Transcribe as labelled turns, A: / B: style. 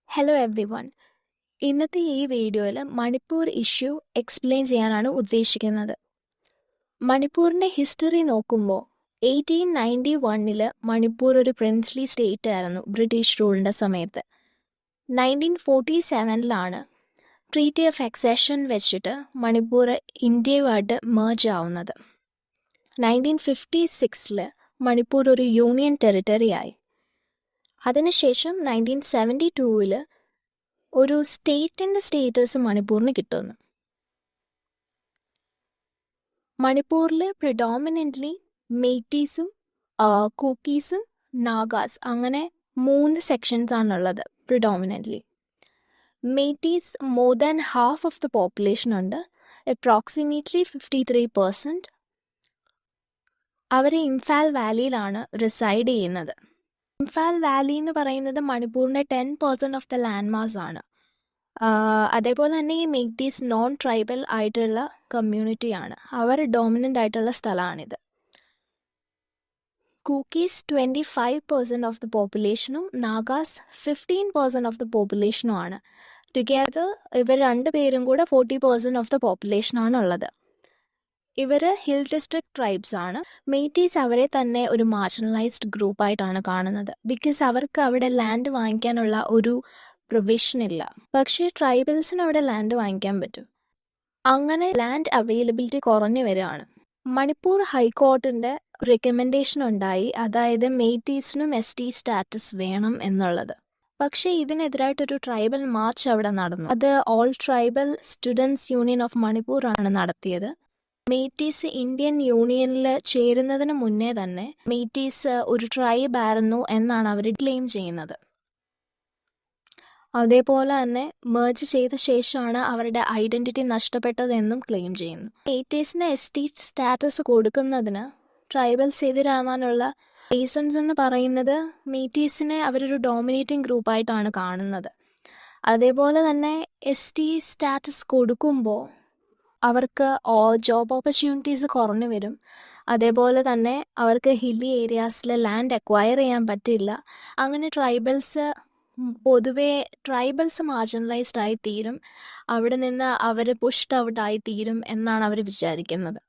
A: Hello every one. ഇന്നത്തെ ഈ വീഡിയോയിൽ മണിപ്പൂർ ഇഷ്യൂ എക്സ്പ്ലെയിൻ ചെയ്യാനാണ് ഉദ്ദേശിക്കുന്നത്. മണിപ്പൂരിൻ്റെ ഹിസ്റ്ററി നോക്കുമ്പോൾ 1891 മണിപ്പൂർ ഒരു പ്രിൻസ്ലി സ്റ്റേറ്റ് ആയിരുന്നു ബ്രിട്ടീഷ് റൂളിൻ്റെ സമയത്ത്. 1947 ട്രീറ്റി ഓഫ് അക്സഷൻ വെച്ചിട്ട് മണിപ്പൂർ ഇന്ത്യയുമായിട്ട് മേർജ് ആവുന്നത്. 1956 മണിപ്പൂർ ഒരു യൂണിയൻ ടെറിട്ടറി ആയി. അതിനുശേഷം 1972 ഒരു സ്റ്റേറ്റിൻ്റെ സ്റ്റേറ്റസ് മണിപ്പൂരിന് കിട്ടുന്നു. മണിപ്പൂരിൽ പ്രിഡോമിനൻ്റ്ലി മെയ്റ്റീസും കൂക്കീസും നാഗാസ് അങ്ങനെ 3 സെക്ഷൻസ് ആണുള്ളത്. Predominantly Meiteis more than half of the population ഉണ്ട്, അപ്രോക്സിമേറ്റ്ലി 53%. അവർ ഇംഫാൽ വാലിയിലാണ് റിസൈഡ് ചെയ്യുന്നത്. ഇംഫാൽ വാലി എന്ന് പറയുന്നത് മണിപ്പൂരിൻ്റെ 10% ഓഫ് ദ ലാൻഡ് മാസ് ആണ്. അതേപോലെ തന്നെ ഈ മെയ്റ്റീസ് നോൺ ട്രൈബൽ ആയിട്ടുള്ള കമ്മ്യൂണിറ്റിയാണ്. അവർ ഡോമിനൻ്റ് ആയിട്ടുള്ള സ്ഥലമാണിത്. കൂക്കീസ് 25% ഓഫ് ദ പോപ്പുലേഷനും നാഗാസ് 15% ഓഫ് ദ പോപ്പുലേഷനും ആണ്. ടുഗെദർ ഇവർ രണ്ടുപേരും കൂടെ 40% ഓഫ് ദ പോപ്പുലേഷനാണ് ഉള്ളത്. ഇവർ ഹിൽ ഡിസ്ട്രിക്ട് ട്രൈബ്സ് ആണ്. മെയ്റ്റീസ് അവരെ തന്നെ ഒരു മാർജിനലൈസ്ഡ് ഗ്രൂപ്പായിട്ടാണ് കാണുന്നത്. ബിക്കോസ് അവർക്ക് അവിടെ ലാൻഡ് വാങ്ങിക്കാനുള്ള ഒരു പ്രൊവിഷൻ ഇല്ല. പക്ഷേ ട്രൈബൽസിന് അവിടെ ലാൻഡ് വാങ്ങിക്കാൻ പറ്റും. അങ്ങനെ ലാൻഡ് അവൈലബിലിറ്റി കുറഞ്ഞു വരികയാണ്. മണിപ്പൂർ ഹൈക്കോർട്ടിൻ്റെ റെക്കമെൻഡേഷൻ ഉണ്ടായി, അതായത് മെയ്റ്റീസിനും ST സ്റ്റാറ്റസ് വേണം എന്നുള്ളത്. പക്ഷേ ഇതിനെതിരായിട്ടൊരു ട്രൈബൽ മാർച്ച് അവിടെ നടന്നു. അത് all tribal students union of Manipur ആണ് നടത്തിയത്. മെയ്റ്റീസ് ഇന്ത്യൻ യൂണിയനിൽ ചേരുന്നതിന് മുന്നേ തന്നെ മെയ്റ്റീസ് ഒരു ട്രൈബ് ആയിരുന്നു എന്നാണ് അവർ ക്ലെയിം ചെയ്യുന്നത്. അതേപോലെ തന്നെ മേർജ് ചെയ്ത ശേഷമാണ് അവരുടെ ഐഡൻറ്റിറ്റി നഷ്ടപ്പെട്ടതെന്നും ക്ലെയിം ചെയ്യുന്നു. മെയ്റ്റീസിന് ST സ്റ്റാറ്റസ് കൊടുക്കുന്നതിന് ട്രൈബൽസ് എതിരാവാനുള്ള റീസൺസ് എന്ന് പറയുന്നത് മെയ്റ്റീസിനെ അവരൊരു ഡോമിനേറ്റിംഗ് ഗ്രൂപ്പായിട്ടാണ് കാണുന്നത്. അതേപോലെ തന്നെ ST സ്റ്റാറ്റസ് കൊടുക്കുമ്പോൾ അവർക്ക് ജോബ് ഓപ്പർച്യൂണിറ്റീസ് കുറഞ്ഞു വരും. അതേപോലെ തന്നെ അവർക്ക് ഹില്ലി ഏരിയാസിൽ ലാൻഡ് അക്വയർ ചെയ്യാൻ പറ്റില്ല. അങ്ങനെ ട്രൈബൽസ് മാർജിനലൈസ്ഡ് ആയി തീരും. അവിടെ നിന്ന് അവർ പുഷ്ഡ് ഔട്ട് ആയി തീരും എന്നാണ് അവർ വിചാരിക്കുന്നത്.